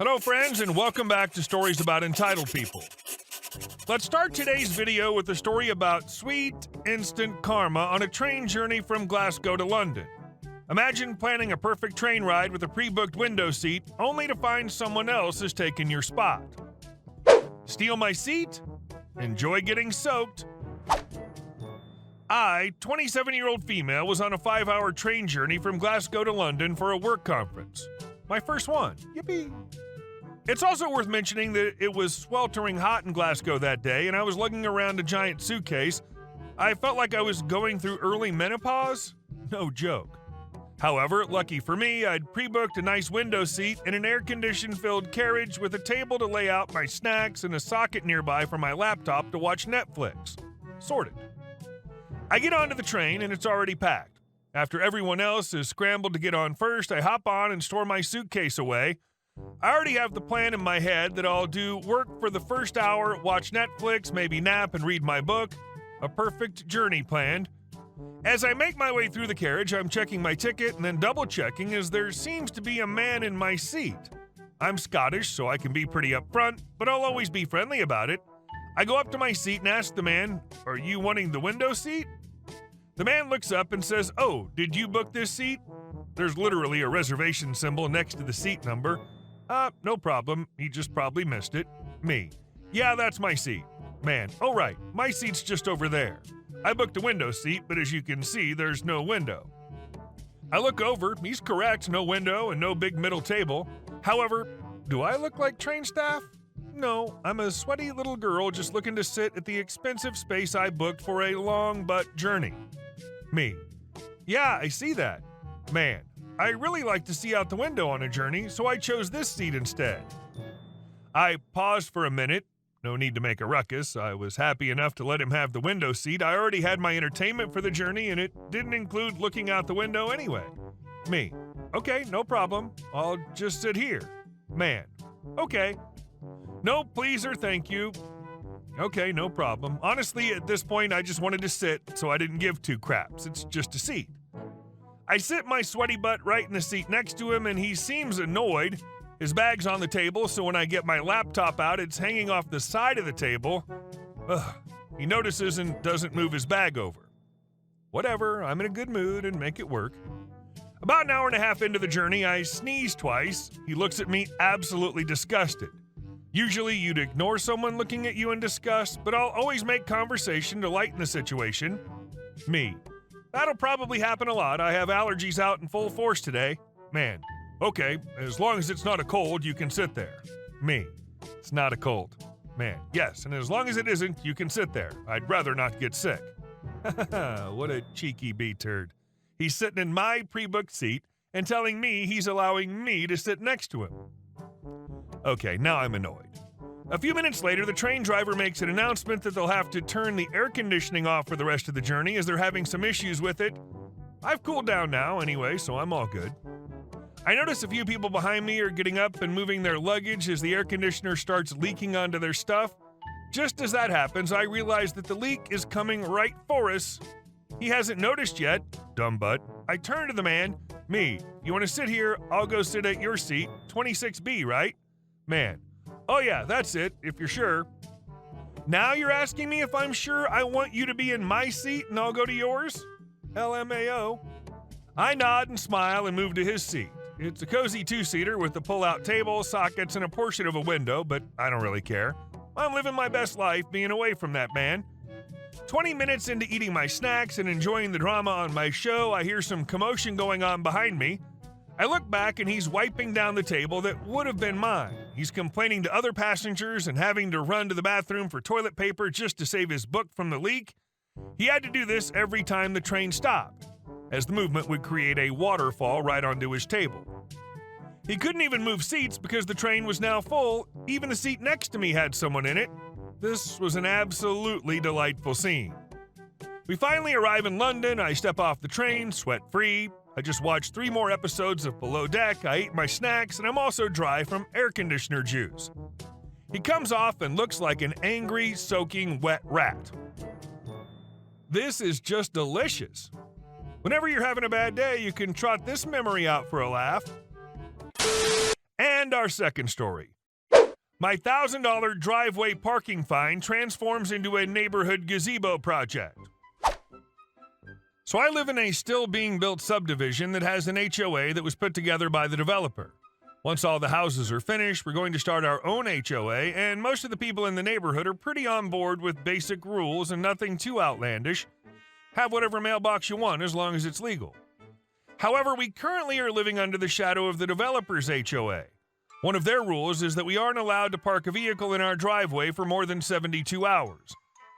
Hello friends, and welcome back to Stories About Entitled People. Let's start today's video with a story about sweet, instant karma on a train journey from Glasgow to London. Imagine planning a perfect train ride with a pre-booked window seat, only to find someone else has taken your spot. Steal my seat? Enjoy getting soaked? I, 27-year-old female, was on a 5-hour train journey from Glasgow to London for a work conference. My first one. Yippee! It's also worth mentioning that it was sweltering hot in Glasgow that day, and I was lugging around a giant suitcase. I felt like I was going through early menopause. No joke. However, lucky for me, I'd pre-booked a nice window seat in an air-conditioned filled carriage with a table to lay out my snacks and a socket nearby for my laptop to watch Netflix. Sorted. I get onto the train and it's already packed. After everyone else has scrambled to get on first, I hop on and store my suitcase away. I already have the plan in my head that I'll do work for the first hour, watch Netflix, maybe nap and read my book. A perfect journey planned. As I make my way through the carriage, I'm checking my ticket and then double-checking as there seems to be a man in my seat. I'm Scottish, so I can be pretty upfront, but I'll always be friendly about it. I go up to my seat and ask the man, "Are you wanting the window seat?" The man looks up and says, "Oh, did you book this seat?" There's literally a reservation symbol next to the seat number. No problem. He just probably missed it. Me. "Yeah, that's my seat." Man. "Oh, right. My seat's just over there. I booked a window seat, but as you can see, there's no window." I look over. He's correct. No window and no big middle table. However, do I look like train staff? No, I'm a sweaty little girl just looking to sit at the expensive space I booked for a long butt journey. Me. "Yeah, I see that." Man. "I really like to see out the window on a journey, so I chose this seat instead." I paused for a minute. No need to make a ruckus. I was happy enough to let him have the window seat. I already had my entertainment for the journey, and it didn't include looking out the window anyway. Me. "Okay, no problem. I'll just sit here." Man. "Okay. No, please or thank you." "Okay, no problem. Honestly, at this point, I just wanted to sit, so I didn't give two craps. It's just a seat." I sit my sweaty butt right in the seat next to him, and he seems annoyed. His bag's on the table, so when I get my laptop out, it's hanging off the side of the table. He notices and doesn't move his bag over. Whatever, I'm in a good mood and make it work. About an hour and a half into the journey, I sneeze twice. He looks at me absolutely disgusted. Usually you'd ignore someone looking at you in disgust, but I'll always make conversation to lighten the situation. Me. "That'll probably happen a lot. I have allergies out in full force today." Man. "Okay, as long as it's not a cold, you can sit there." Me. "It's not a cold." Man. "Yes, and as long as it isn't, you can sit there. I'd rather not get sick." What a cheeky B-turd. He's sitting in my pre-booked seat and telling me he's allowing me to sit next to him. Okay, now I'm annoyed. A few minutes later, the train driver makes an announcement that they'll have to turn the air conditioning off for the rest of the journey as they're having some issues with it. I've cooled down now anyway, so I'm all good. I notice a few people behind me are getting up and moving their luggage as the air conditioner starts leaking onto their stuff. Just as that happens, I realize that the leak is coming right for us. He hasn't noticed yet, dumb butt. I turn to the man. Me. "You want to sit here? I'll go sit at your seat. 26B, right?" Man. "Oh yeah, that's it, if you're sure." "Now you're asking me if I'm sure I want you to be in my seat and I'll go to yours? LMAO. I nod and smile and move to his seat. It's a cozy two-seater with a pull-out table, sockets, and a portion of a window, but I don't really care. I'm living my best life being away from that man. 20 minutes into eating my snacks and enjoying the drama on my show, I hear some commotion going on behind me. I look back and he's wiping down the table that would have been mine. He's complaining to other passengers and having to run to the bathroom for toilet paper just to save his book from the leak. He had to do this every time the train stopped, as the movement would create a waterfall right onto his table. He couldn't even move seats because the train was now full. Even the seat next to me had someone in it. This was an absolutely delightful scene. We finally arrive in London. I step off the train, sweat-free. I just watched 3 more episodes of Below Deck. I ate my snacks, and I'm also dry from air conditioner juice. He comes off and looks like an angry, soaking, wet rat. This is just delicious. Whenever you're having a bad day, you can trot this memory out for a laugh. And And our second story. My $1,000 driveway parking fine transforms into a neighborhood gazebo project. So I live in a still being built subdivision that has an HOA that was put together by the developer. Once all the houses are finished, we're going to start our own HOA, and most of the people in the neighborhood are pretty on board with basic rules and nothing too outlandish. Have whatever mailbox you want as long as it's legal. However, we currently are living under the shadow of the developer's HOA. One of their rules is that we aren't allowed to park a vehicle in our driveway for more than 72 hours.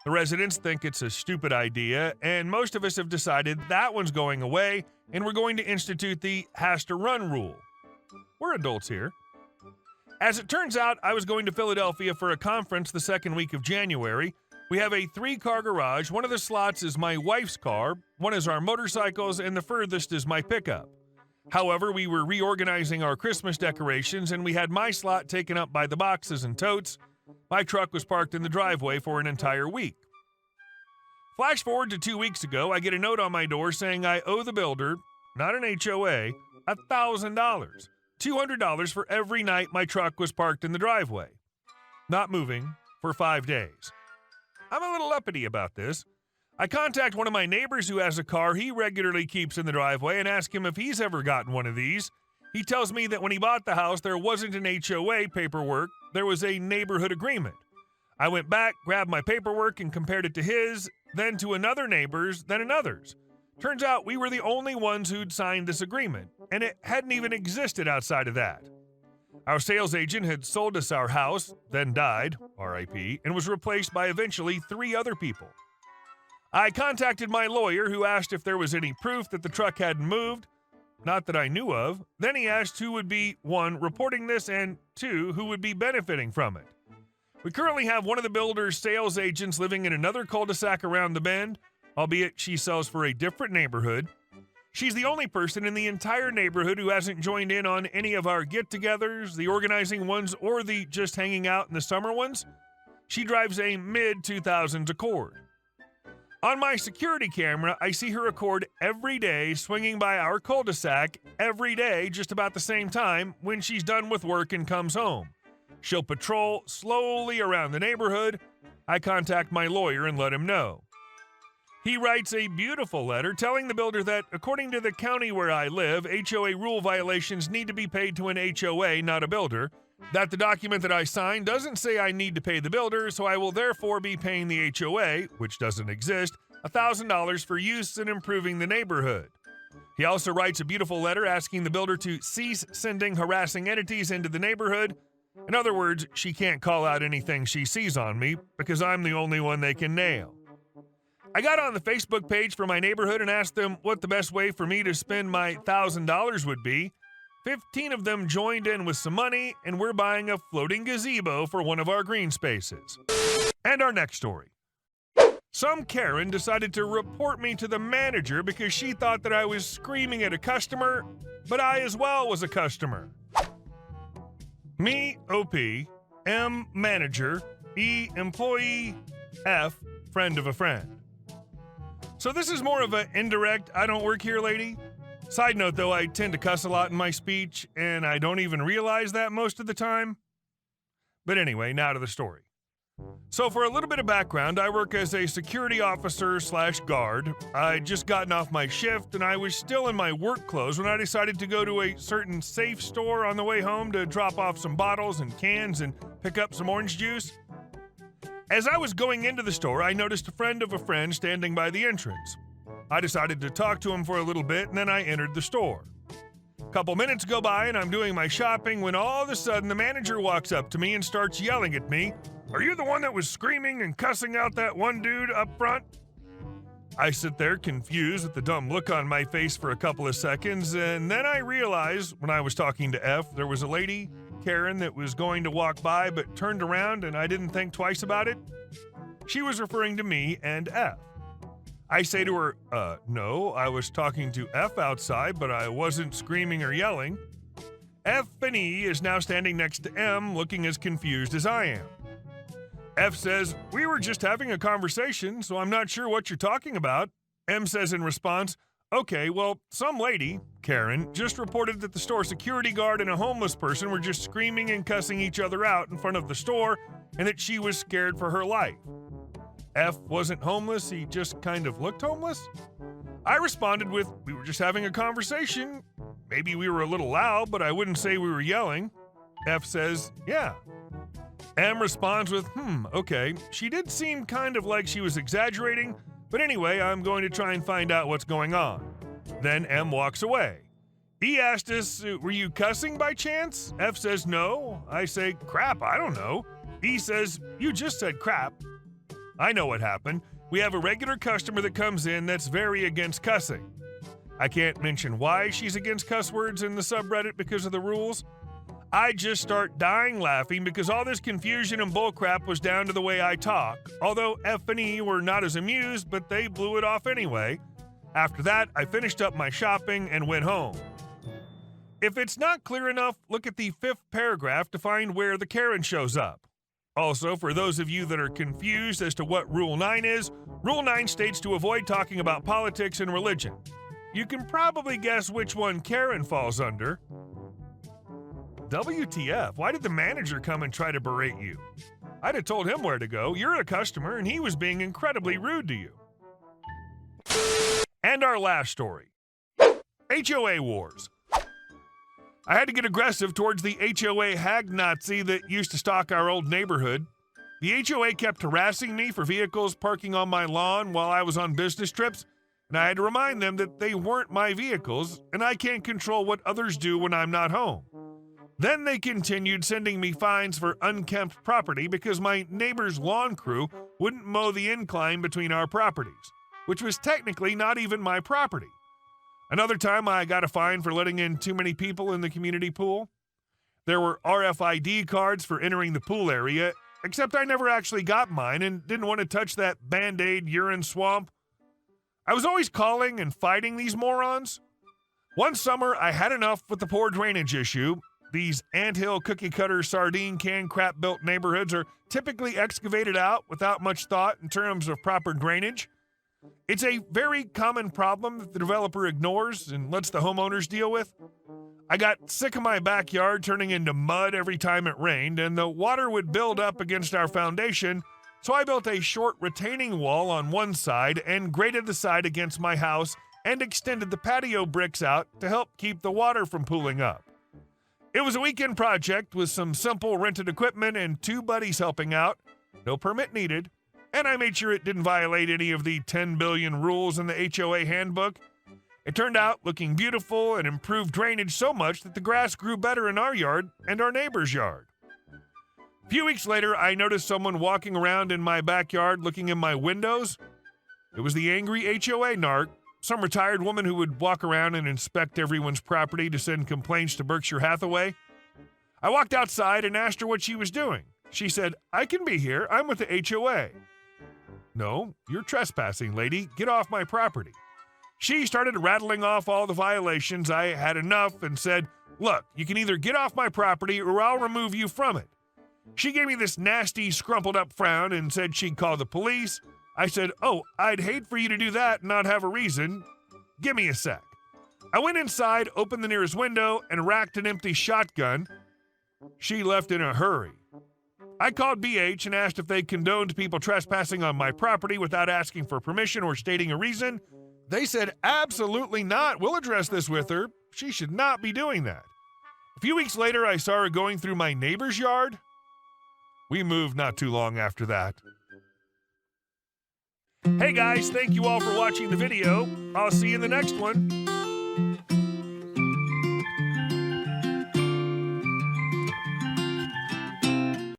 The residents think it's a stupid idea, and most of us have decided that one's going away, and we're going to institute the has to run rule. We're adults here. As it turns out, I was going to Philadelphia for a conference the second week of January. We have a 3-car garage. One of the slots is my wife's car, one is our motorcycles, and the furthest is my pickup. However, we were reorganizing our Christmas decorations, and we had my slot taken up by the boxes and totes. My truck was parked in the driveway for an entire week. Flash forward to 2 weeks ago, I get a note on my door saying I owe the builder, not an HOA, $1,000. $200 for every night my truck was parked in the driveway, not moving for 5 days. I'm a little uppity about this. I contact one of my neighbors who has a car he regularly keeps in the driveway and ask him if he's ever gotten one of these. He tells me that when he bought the house, there wasn't an HOA paperwork, there was a neighborhood agreement. I went back, grabbed my paperwork, and compared it to his, then to another neighbor's, then another's. Turns out we were the only ones who'd signed this agreement, and it hadn't even existed outside of that. Our sales agent had sold us our house, then died, RIP, and was replaced by eventually 3 other people. I contacted my lawyer, who asked if there was any proof that the truck hadn't moved, not that I knew of. Then he asked who would be, 1, reporting this, and 2, who would be benefiting from it. We currently have one of the builder's sales agents living in another cul-de-sac around the bend, albeit she sells for a different neighborhood. She's the only person in the entire neighborhood who hasn't joined in on any of our get-togethers, the organizing ones, or the just hanging out in the summer ones. She drives a mid-2000s Accord. On my security camera, I see her Accord every day swinging by our cul-de-sac every day just about the same time when she's done with work and comes home. She'll patrol slowly around the neighborhood. I contact my lawyer and let him know. He writes a beautiful letter telling the builder that, according to the county where I live, HOA rule violations need to be paid to an HOA, not a builder, that the document that I signed doesn't say I need to pay the builder, so I will therefore be paying the HOA, which doesn't exist, $1,000 for use in improving the neighborhood. He also writes a beautiful letter asking the builder to cease sending harassing entities into the neighborhood. In other words, she can't call out anything she sees on me because I'm the only one they can nail. I got on the Facebook page for my neighborhood and asked them what the best way for me to spend my $1,000 would be. 15 of them joined in with some money, and we're buying a floating gazebo for one of our green spaces. And our next story. Some Karen decided to report me to the manager because she thought that I was screaming at a customer, but I as well was a customer. Me, OP, M, manager, E, employee, F, friend of a friend. So this is more of an indirect, I don't work here lady. Side note though, I tend to cuss a lot in my speech, and I don't even realize that most of the time. But anyway, now to the story. So for a little bit of background, I work as a security officer / guard. I'd just gotten off my shift, and I was still in my work clothes when I decided to go to a certain safe store on the way home to drop off some bottles and cans and pick up some orange juice. As I was going into the store, I noticed a friend of a friend standing by the entrance. I decided to talk to him for a little bit, and then I entered the store. A couple minutes go by, and I'm doing my shopping when all of a sudden the manager walks up to me and starts yelling at me, "Are you the one that was screaming and cussing out that one dude up front?" I sit there confused with the dumb look on my face for a couple of seconds, and then I realize when I was talking to F, there was a lady, Karen, that was going to walk by but turned around, and I didn't think twice about it. She was referring to me and F. I say to her, no, I was talking to F outside, but I wasn't screaming or yelling. F and E is now standing next to M, looking as confused as I am. F says, "We were just having a conversation, so I'm not sure what you're talking about." M says in response, Okay, well, some lady, Karen, just reported that the store security guard and a homeless person were just screaming and cussing each other out in front of the store and that she was scared for her life. F wasn't homeless, he just kind of looked homeless. I responded with, we were just having a conversation. Maybe we were a little loud, but I wouldn't say we were yelling. F says, yeah. M responds with, okay. She did seem kind of like she was exaggerating, but anyway, I'm going to try and find out what's going on. Then M walks away. E asked us, were you cussing by chance? F says no. I say, crap, I don't know. E says, you just said crap. I know what happened. We have a regular customer that comes in that's very against cussing. I can't mention why she's against cuss words in the subreddit because of the rules. I just start dying laughing because all this confusion and bullcrap was down to the way I talk, although F and E were not as amused, but they blew it off anyway. After that, I finished up my shopping and went home. If it's not clear enough, look at the 5th paragraph to find where the Karen shows up. Also, for those of you that are confused as to what Rule 9 is, Rule 9 states to avoid talking about politics and religion. You can probably guess which one Karen falls under. WTF, why did the manager come and try to berate you? I'd have told him where to go. You're a customer and he was being incredibly rude to you. And our last story. HOA Wars. I had to get aggressive towards the HOA hag Nazi that used to stalk our old neighborhood. The HOA kept harassing me for vehicles parking on my lawn while I was on business trips, and I had to remind them that they weren't my vehicles, and I can't control what others do when I'm not home. Then they continued sending me fines for unkempt property because my neighbor's lawn crew wouldn't mow the incline between our properties, which was technically not even my property. Another time I got a fine for letting in too many people in the community pool. There were RFID cards for entering the pool area, except I never actually got mine and didn't want to touch that Band-Aid urine swamp. I was always calling and fighting these morons. One summer, I had enough with the poor drainage issue. These anthill cookie-cutter sardine can crap-built neighborhoods are typically excavated out without much thought in terms of proper drainage. It's a very common problem that the developer ignores and lets the homeowners deal with. I got sick of my backyard turning into mud every time it rained, and the water would build up against our foundation, so I built a short retaining wall on one side and graded the side against my house and extended the patio bricks out to help keep the water from pooling up. It was a weekend project with some simple rented equipment and 2 buddies helping out. No permit needed. And I made sure it didn't violate any of the 10 billion rules in the HOA handbook. It turned out looking beautiful and improved drainage so much that the grass grew better in our yard and our neighbor's yard. A few weeks later, I noticed someone walking around in my backyard looking in my windows. It was the angry HOA narc, some retired woman who would walk around and inspect everyone's property to send complaints to Berkshire Hathaway. I walked outside and asked her what she was doing. She said, I can be here. I'm with the HOA. No, you're trespassing, lady. Get off my property. She started rattling off all the violations. I had enough and said, look, you can either get off my property or I'll remove you from it. She gave me this nasty, scrumpled up frown and said she'd call the police. I said, oh, I'd hate for you to do that and not have a reason. Give me a sec. I went inside, opened the nearest window, and racked an empty shotgun. She left in a hurry. I called BH and asked if they condoned people trespassing on my property without asking for permission or stating a reason. They said, absolutely not. We'll address this with her. She should not be doing that. A few weeks later, I saw her going through my neighbor's yard. We moved not too long after that. Hey guys, thank you all for watching the video. I'll see you in the next one.